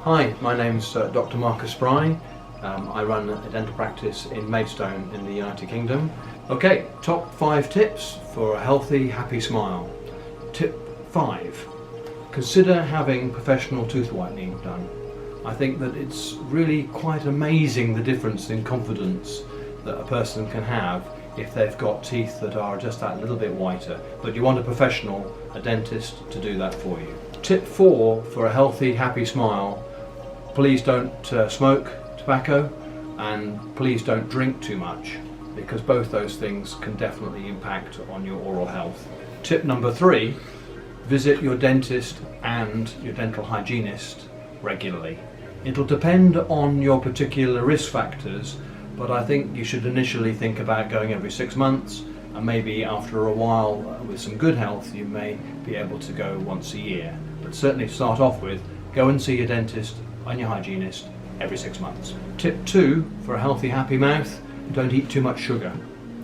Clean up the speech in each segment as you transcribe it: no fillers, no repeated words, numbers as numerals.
Hi, my name's Dr. Marcus Spry. I run a dental practice in Maidstone in the United Kingdom. Okay, top 5 tips for a healthy, happy smile. Tip 5. Consider having professional tooth whitening done. I think that it's really quite amazing the difference in confidence that a person can have if they've got teeth that are just that little bit whiter. But you want a professional, a dentist, to do that for you. Tip 4 for a healthy, happy smile. Please don't smoke tobacco, and please don't drink too much, because both those things can definitely impact on your oral health. Tip number 3, visit your dentist and your dental hygienist regularly. It'll depend on your particular risk factors, but I think you should initially think about going every 6 months, and maybe after a while with some good health you may be able to go once a year. But certainly start off with, go and see your dentist and your hygienist every 6 months. Tip 2 for a healthy, happy mouth: don't eat too much sugar.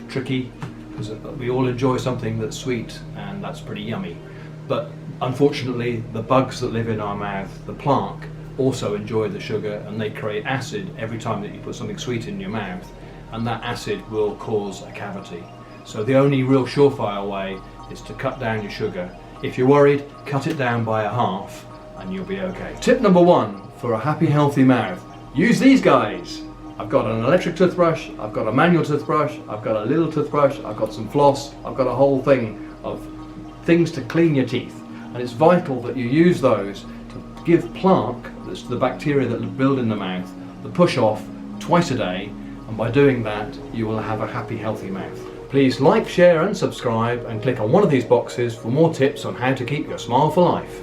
Tricky, because we all enjoy something that's sweet, and that's pretty yummy. But unfortunately, the bugs that live in our mouth, the plaque, also enjoy the sugar, and they create acid every time that you put something sweet in your mouth, and that acid will cause a cavity. So the only real surefire way is to cut down your sugar. If you're worried, cut it down by a half and you'll be okay. Tip number 1 for a happy, healthy mouth: use these guys. I've got an electric toothbrush, I've got a manual toothbrush, I've got a little toothbrush, I've got some floss, I've got a whole thing of things to clean your teeth. And it's vital that you use those to give plaque, that's the bacteria that build in the mouth, the push off twice a day, and by doing that you will have a happy, healthy mouth. Please like, share and subscribe, and click on one of these boxes for more tips on how to keep your smile for life.